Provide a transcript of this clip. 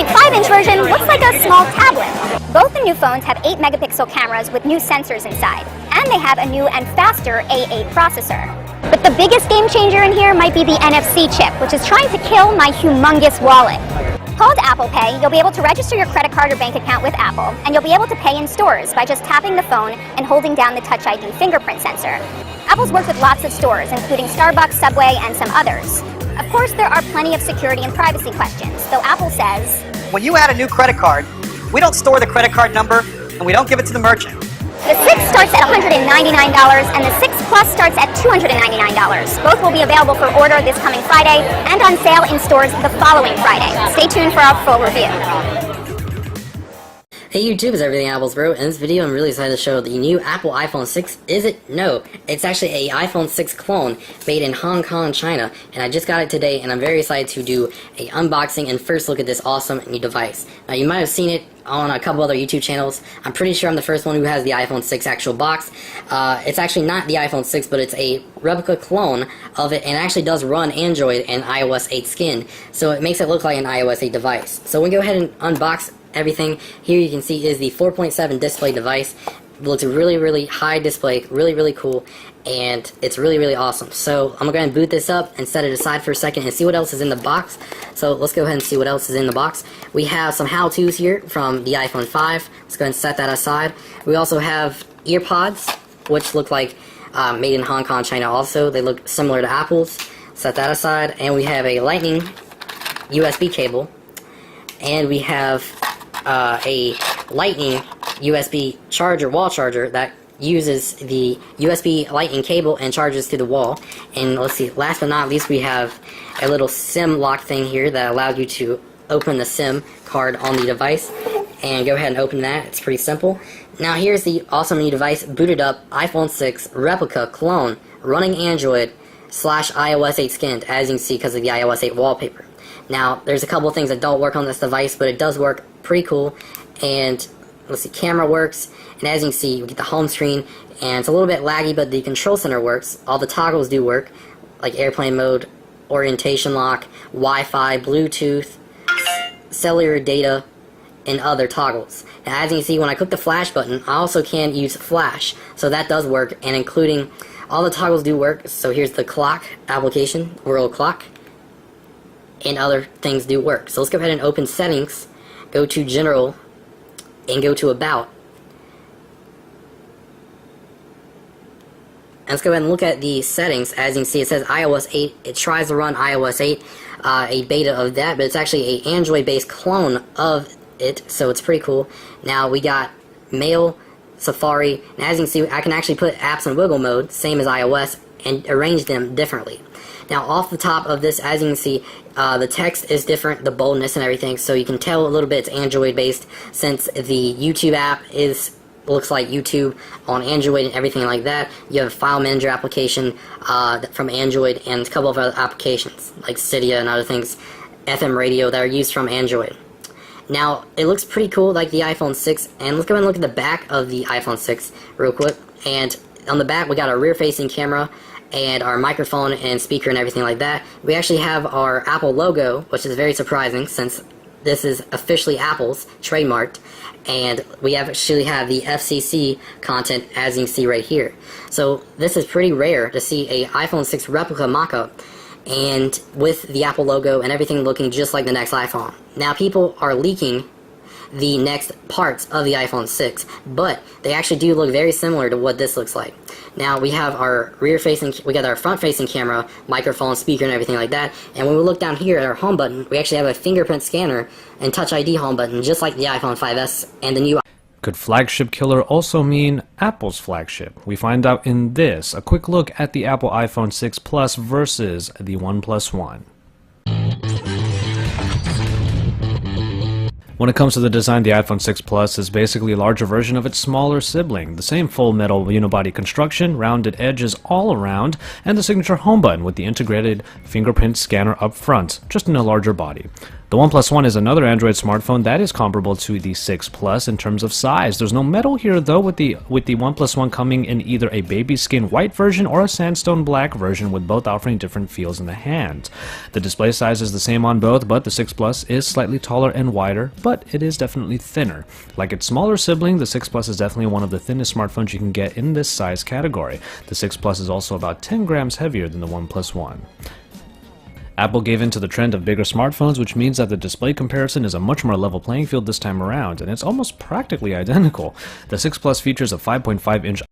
6.5-inch version looks like a small tablet. Both the new phones have 8-megapixel cameras with new sensors inside, and they have a new and faster A8 processor. But the biggest game changer in here might be the NFC chip, which is trying to kill my humongous wallet. Called Apple Pay, you'll be able to register your credit card or bank account with Apple, and you'll be able to pay in stores by just tapping the phone and holding down the Touch ID fingerprint sensor. Apple's worked with lots of stores, including Starbucks, Subway, and some others. Of course, there are plenty of security and privacy questions, though Apple says, when you add a new credit card, we don't store the credit card number, and we don't give it to the merchant. The 6 starts at $199, and the 6 Plus starts at $299. Both will be available for order this coming Friday, and on sale in stores the following Friday. Stay tuned for our full review. Hey YouTube, it's Everything Apples Bro. In this video, I'm really excited to show the new Apple iPhone 6. Is it? No. It's actually a iPhone 6 clone made in Hong Kong, China, and I just got it today, and I'm very excited to do a unboxing and first look at this awesome new device. Now, you might have seen it on a couple other YouTube channels. I'm pretty sure I'm the first one who has the iPhone 6 actual box. It's actually not the iPhone 6, but it's a replica clone of it, and it actually does run Android and iOS 8 skin, so it makes it look like an iOS 8 device. So we'll go ahead and unbox everything. Here you can see is the 4.7 display device. It looks really high display, really cool, and it's really awesome. So I'm gonna go ahead and boot this up and set it aside for a second and see what else is in the box. So let's go ahead and see what else is in the box. We have some how-tos here from the iPhone 5. Let's go ahead and set that aside. We also have earpods, which look like made in Hong Kong, China also. They look similar to Apple's. Set that aside. And we have a Lightning USB cable, and we have a Lightning USB charger, wall charger, that uses the USB Lightning cable and charges to the wall. And let's see, last but not least, we have a little SIM lock thing here that allows you to open the SIM card on the device. And go ahead and open that. It's pretty simple. Now here's the awesome new device, booted up iPhone 6 replica clone running Android / iOS 8 skinned, as you can see because of the iOS 8 wallpaper. Now, there's a couple of things that don't work on this device, but it does work pretty cool. And let's see, camera works, and as you can see, we get the home screen, and it's a little bit laggy, but the control center works. All the toggles do work, like airplane mode, orientation lock, Wi-Fi, Bluetooth, cellular data, and other toggles. Now, as you can see, when I click the flash button, I also can use flash, so that does work, and including all the toggles do work. So here's the clock application, world clock, and other things do work. So let's go ahead and open settings, go to general, and go to about. And let's go ahead and look at the settings. As you can see, it says iOS 8. It tries to run iOS 8, a beta of that, but it's actually an Android-based clone of it, so it's pretty cool. Now we got Mail, Safari, and as you can see, I can actually put apps in wiggle mode, same as iOS, and arrange them differently. Now off the top of this, as you can see, the text is different, the boldness and everything, so you can tell a little bit it's Android based, since the YouTube app looks like YouTube on Android and everything like that. You have a file manager application from Android, and a couple of other applications like Cydia and other things, FM radio, that are used from Android. Now it looks pretty cool like the iPhone 6, and let's go ahead and look at the back of the iPhone 6 real quick. And on the back we got a rear facing camera and our microphone and speaker and everything like that. We actually have our Apple logo, which is very surprising since this is officially Apple's, trademarked, and we actually have the FCC content, as you can see right here. So this is pretty rare to see a iPhone 6 replica mock-up, and with the Apple logo and everything looking just like the next iPhone. Now people are leaking the next parts of the iPhone 6, but they actually do look very similar to what this looks like. Now we have our we got our front-facing camera, microphone, speaker, and everything like that. And when we look down here at our home button, we actually have a fingerprint scanner and Touch ID home button, just like the iPhone 5S and the new. Could flagship killer also mean Apple's flagship? We find out in this, a quick look at the Apple iPhone 6 Plus versus the OnePlus One. When it comes to the design, the iPhone 6 Plus is basically a larger version of its smaller sibling. The same full metal unibody construction, rounded edges all around, and the signature home button with the integrated fingerprint scanner up front, just in a larger body. The OnePlus One is another Android smartphone that is comparable to the 6 Plus in terms of size. There's no metal here though, with the OnePlus One coming in either a baby skin white version or a sandstone black version, with both offering different feels in the hand. The display size is the same on both, but the 6 Plus is slightly taller and wider, but it is definitely thinner. Like its smaller sibling, the 6 Plus is definitely one of the thinnest smartphones you can get in this size category. The 6 Plus is also about 10 grams heavier than the OnePlus One. Apple gave in to the trend of bigger smartphones, which means that the display comparison is a much more level playing field this time around, and it's almost practically identical. The 6 Plus features a 5.5-inch